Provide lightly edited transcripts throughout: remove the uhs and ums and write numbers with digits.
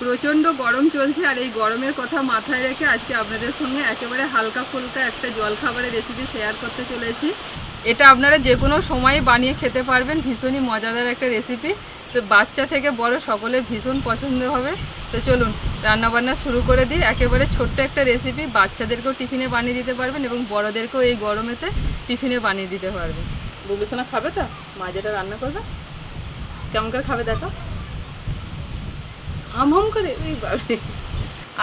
প্রচণ্ড গরম চলছে, আর এই গরমের কথা মাথায় রেখে আজকে আপনাদের সঙ্গে একেবারে হালকা ফুলকা একটা জলখাবারের রেসিপি শেয়ার করতে চলেছি। এটা আপনারা যে কোনো সময়ে বানিয়ে খেতে পারবেন, ভীষণই মজাদার একটা রেসিপি। তো বাচ্চা থেকে বড় সকলে ভীষণ পছন্দ হবে। তো চলুন রান্নাবান্না শুরু করে দিই। একেবারে ছোট্ট একটা রেসিপি, বাচ্চাদেরকেও টিফিনে বানিয়ে দিতে পারবেন এবং বড়োদেরকেও এই গরমেতে টিফিনে বানিয়ে দিতে পারবেন। বুবলুসোনা খাবে তো? মা যেটা রান্না করবে কেমন করে খাবে দেখো, হাম করে।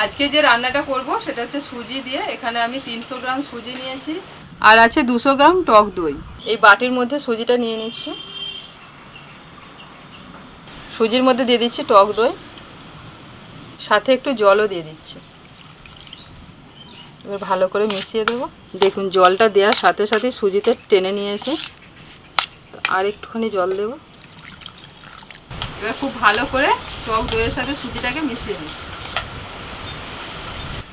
আজকে যে রান্নাটা করব সেটা হচ্ছে সুজি দিয়ে। এখানে আমি 300 গ্রাম সুজি নিয়েছি, আর আছে 200 গ্রাম টক দই। এই বাটির মধ্যে সুজিটা নিয়ে নিচ্ছি, সুজির মধ্যে দিয়ে দিচ্ছি টক দই, সাথে একটু জলও দিয়ে দিচ্ছি। এবার ভালো করে মিশিয়ে দেবো। দেখুন জলটা দেওয়ার সাথে সাথে সুজিতে টেনে নিয়েছে, তো আর একটুখানি জল দেব। এবার খুব ভালো করে টক দইয়ের সাথে সুজিটাকে মিশিয়ে দিচ্ছি।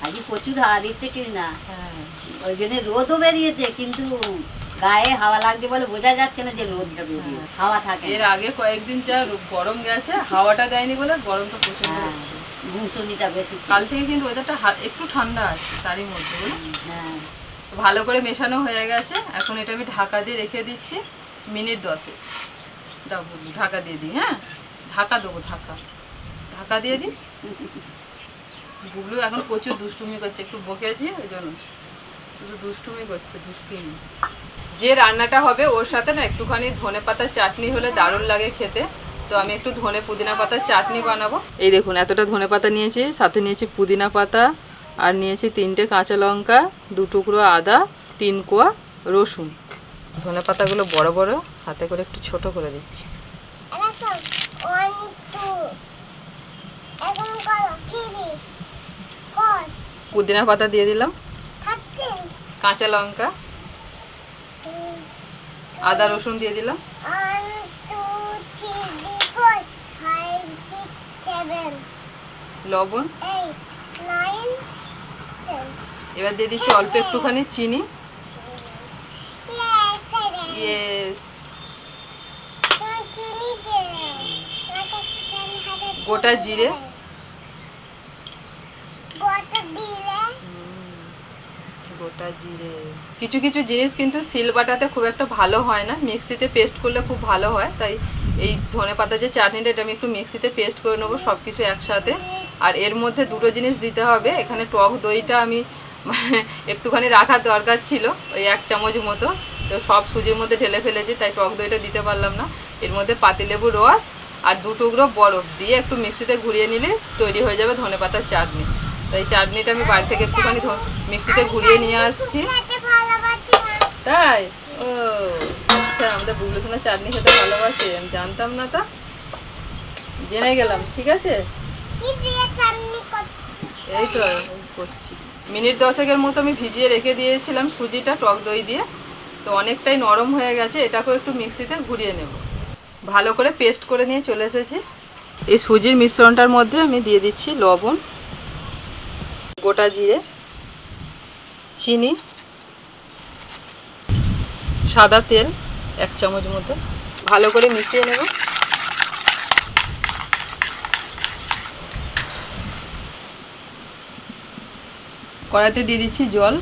আজকে প্রচুর হাওয়া দিচ্ছে কি না, ওই জন্য রোদও বেরিয়েছে, কিন্তু গায়ে হাওয়া লাগছে বলে বোঝা যাচ্ছে না যে রোদটা বেরিয়ে হাওয়া থাকে। এর আগে কয়েকদিন যা গরম গেছে, হাওয়াটা দেয়নি বলে গরমটা প্রচন্ড হচ্ছে। ঘুমসুনিটা বেশি। কাল থেকে কিন্তু ওয়েদারটা একটু ঠান্ডা আছে তারই মধ্যে। হ্যাঁ, ভালো করে মেশানো হয়ে গেছে। এখন এটা আমি ঢাকা দিয়ে রেখে দিচ্ছি মিনিট 10। দাও ঢাকা দিয়ে দিই। হ্যাঁ ঢাকা দেবো, ঢাকা দিয়ে দিই। বুবলু এখন প্রচুর দুষ্টুমি করছে, একটু বকেছি ওই জন্য শুধু দুষ্টুমি করছে, দুষ্টুমি। যে রান্নাটা হবে ওর সাথে না একটুখানি ধনেপাতার চাটনি হলে দারুণ লাগে খেতে। তো আমি একটু ধনে পুদিনা পাতার চাটনি বানাবো। এই দেখুন এতটা ধনেপাতা নিয়েছি, সাথে নিয়েছি পুদিনা পাতা, আর নিয়েছি 3টে কাঁচা লঙ্কা, 2 টুকরো আদা, 3 কোয়া রসুন। ধনেপাতাগুলো বড় বড় হাতে করে একটু ছোট করে দিচ্ছি। পুদিনা পাতা দিয়ে দিলাম, কাঁচা লঙ্কা, আদা রসুন দিয়ে দিলাম, লবণ, এবার দিয়ে দিচ্ছি অল্প একটুখানি চিনি। গোটা জিরে, গোটা জিরে। কিছু কিছু জিনিস কিন্তু সিল বাটাতে খুব একটা ভালো হয় না, মিক্সিতে পেস্ট করলে খুব ভালো হয়। তাই এই ধনেপাতা যে চাটনিটা এটা আমি একটু মিক্সিতে পেস্ট করে নেবো সব কিছু একসাথে। আর এর মধ্যে দুটো জিনিস দিতে হবে। এখানে টক দইটা আমি একটুখানি রাখার দরকার ছিল, ওই 1 চামচ মতো, তো সব সুজির মধ্যে ঢেলে ফেলেছি, তাই টক দইটা দিতে পারলাম না। এর মধ্যে পাতিলেবুর রস আর 2 টুকরো বরফ দিয়ে একটু মিক্সিতে ঘুরিয়ে নিলে তৈরি হয়ে যাবে ধনেপাতার চাটনি। তাই চাটনিটা আমি বাড়ি থেকে একটুখানি মিক্সিতে ঘুরিয়ে নিয়ে আসছি। তাই ও আচ্ছা, আমাদের বুবলুসোনা চাটনি খেতে ভালোবাসে, আমি জানতাম না, তা জেনে গেলাম। ঠিক আছে, এই তো করছি। মিনিট 10 মতো আমি ভিজিয়ে রেখে দিয়েছিলাম সুজিটা টক দই দিয়ে, তো অনেকটাই নরম হয়ে গেছে। এটাকেও একটু মিক্সিতে ঘুরিয়ে নেব। ভালো করে পেস্ট করে নিয়ে চলে এসেছি। এই সুজির মিশ্রণটার মধ্যে আমি দিয়ে দিচ্ছি লবণ, গোটা জিরে, চিনি, সাদা তেল 1 চামচ মতো। ভালো করে মিশিয়ে নেব। কড়াইতে দিয়ে দিচ্ছি জল।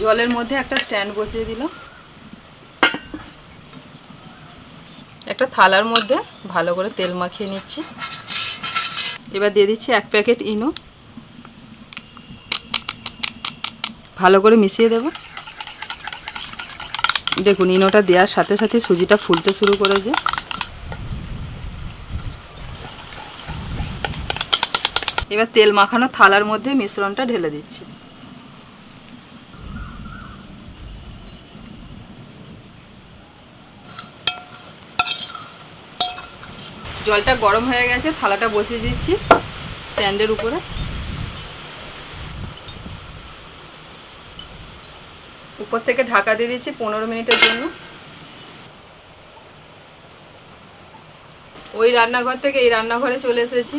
জলের মধ্যে একটা স্ট্যান্ড বসিয়ে দিলাম। একটা থালার মধ্যে ভালো করে তেল মাখিয়ে নিচ্ছি। এবার দিয়ে দিচ্ছি 1 প্যাকেট ইনো। ভালো করে মিশিয়ে দেব। দেখুন ইনোটা দেওয়ার সাথে সাথে সুজিটা ফুলতে শুরু করেছে। এবার তেল মাখানো থালার মধ্যে মিশ্রণটা ঢেলে দিচ্ছি। জলটা গরম হয়ে গেছে, থালাটা বসিয়ে দিচ্ছি স্ট্যান্ডের উপরে। উপর থেকে ঢাকা দিয়ে দিচ্ছি 15 মিনিটের জন্য। ওই রান্নাঘর থেকে এই রান্নাঘরে চলে এসেছি।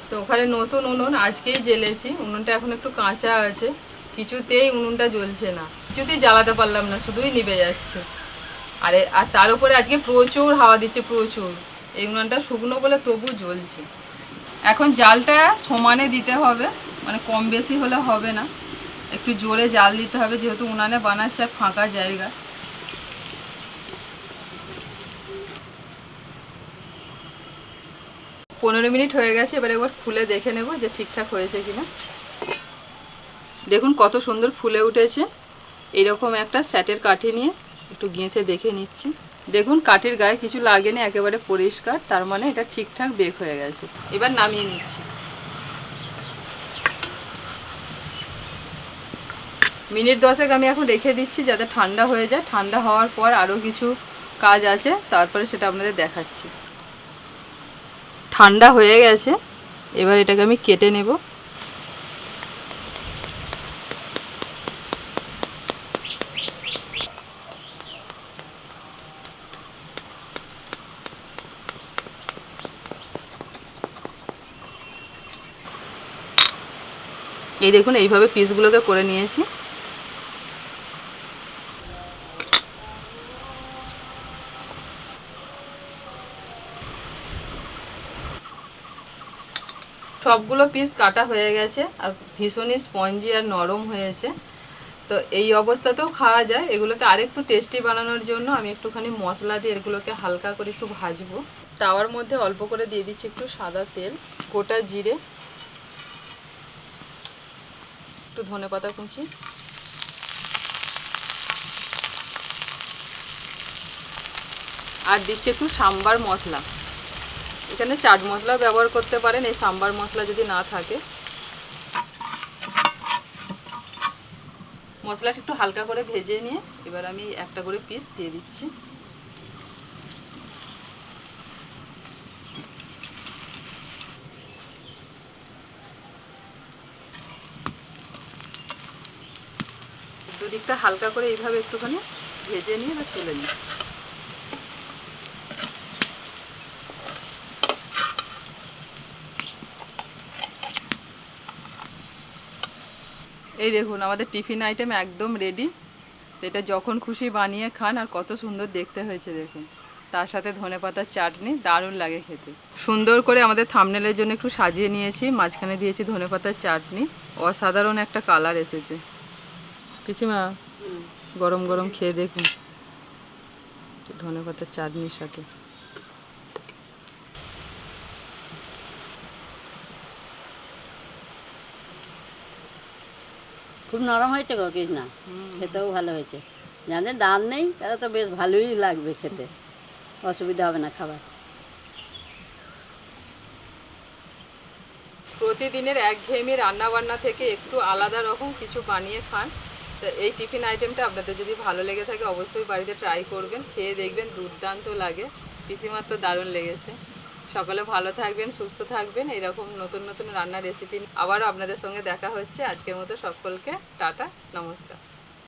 তো ওখানে নতুন উনুন আজকেই জ্বেলেছি, উনুনটা এখন একটু কাঁচা আছে, কিছুতেই উনুনটা জ্বলছে না, কিছুতেই জ্বালাতে পারলাম না, শুধুই নিভে যাচ্ছে। আর তার উপরে আজকে প্রচুর হাওয়া দিচ্ছে, প্রচুর। এই উনানটা শুকনো বলে তবু জ্বলছে। এখন জালটা সমানে দিতে হবে, মানে কম বেশি হলে হবে না, একটু জোরে জাল দিতে হবে, যেহেতু উনানে বানাচ্ছে আর ফাঁকা জায়গা। পনেরো মিনিট হয়ে গেছে, এবার একবার খুলে দেখে নেব যে ঠিকঠাক হয়েছে কিনা। দেখুন কত সুন্দর ফুলে উঠেছে। এরকম একটা স্যাটের কাঠি নিয়ে একটু গেঁথে দেখে নিচ্ছি। দেখুন কাঠির গায়ে কিছু লাগেনি, একেবারে পরিষ্কার, তার মানে এটা ঠিকঠাক বেক হয়ে গেছে। এবার নামিয়ে নিচ্ছি। মিনিট 10 আমি এখন রেখে দিচ্ছি যাতে ঠান্ডা হয়ে যায়। ঠান্ডা হওয়ার পর আরও কিছু কাজ আছে, তারপরে সেটা আপনাদের দেখাচ্ছি। ঠান্ডা হয়ে গেছে, এবার এটাকে আমি কেটে নেব। এই দেখুন এইভাবে পিসগুলোকে করে নিয়েছি। সবগুলো পিস কাটা হয়ে গেছে আর ভীষণই স্পঞ্জি আর নরম হয়েছে। তো এই অবস্থাতেও খাওয়া যায়। এগুলোকে আরেকটু টেস্টি বানানোর জন্য আমি একটুখানি মশলা দিয়ে এগুলোকে হালকা করে একটু ভাজবো। তাওয়ার মধ্যে অল্প করে দিয়ে দিচ্ছি একটু সাদা তেল, গোটা জিরে, একটু ধনেপাতা কুচি, আর দিচ্ছি একটু সাম্বার মশলা। এখানে চাট মশলা ব্যবহার করতে পারেন, এই সাম্বার মশলা যদি না থাকে। মশলাটা একটু হালকা করে ভেজে নিয়ে এবার আমি একটা করে পিস দিয়ে দিচ্ছি। দুদিকটা হালকা করে এইভাবে একটুখানি ভেজে নিয়ে এবার তুলে নিচ্ছি। এই দেখুন আমাদের টিফিন আইটেম একদম রেডি। এটা যখন খুশি বানিয়ে খান, আর কত সুন্দর দেখতে হয়েছে দেখুন। তার সাথে ধনেপাতার চাটনি, দারুণ লাগে খেতে। সুন্দর করে আমাদের থাম্বনেলের জন্য একটু সাজিয়ে নিয়েছি, মাঝখানে দিয়েছি ধনেপাতার চাটনি। অসাধারণ একটা কালার এসেছে। পিসিমা গরম গরম খেয়ে দেখুন ধনেপাতার চাটনির সাথে। খুব নরম হয়েছে গো কৃষ্ণা, খেতেও ভালো হয়েছে। যাদের দাম নেই তারা তো বেশ ভালোই লাগবে খেতে, অসুবিধা হবে না খাবার। প্রতিদিনের একঘেয়েমি রান্নাবান্না থেকে একটু আলাদা রকম কিছু বানিয়ে খান। তো এই টিফিন আইটেমটা আপনাদের যদি ভালো লেগে থাকে অবশ্যই বাড়িতে ট্রাই করবেন, খেয়ে দেখবেন দুর্দান্ত লাগে। পিসিমার তো দারুণ লেগেছে। সকলে ভালো থাকবেন, সুস্থ থাকবেন। এইরকম নতুন নতুন রান্নার রেসিপি আবারও আপনাদের সঙ্গে দেখা হচ্ছে। আজকের মতো সকলকে টাটা, নমস্কার।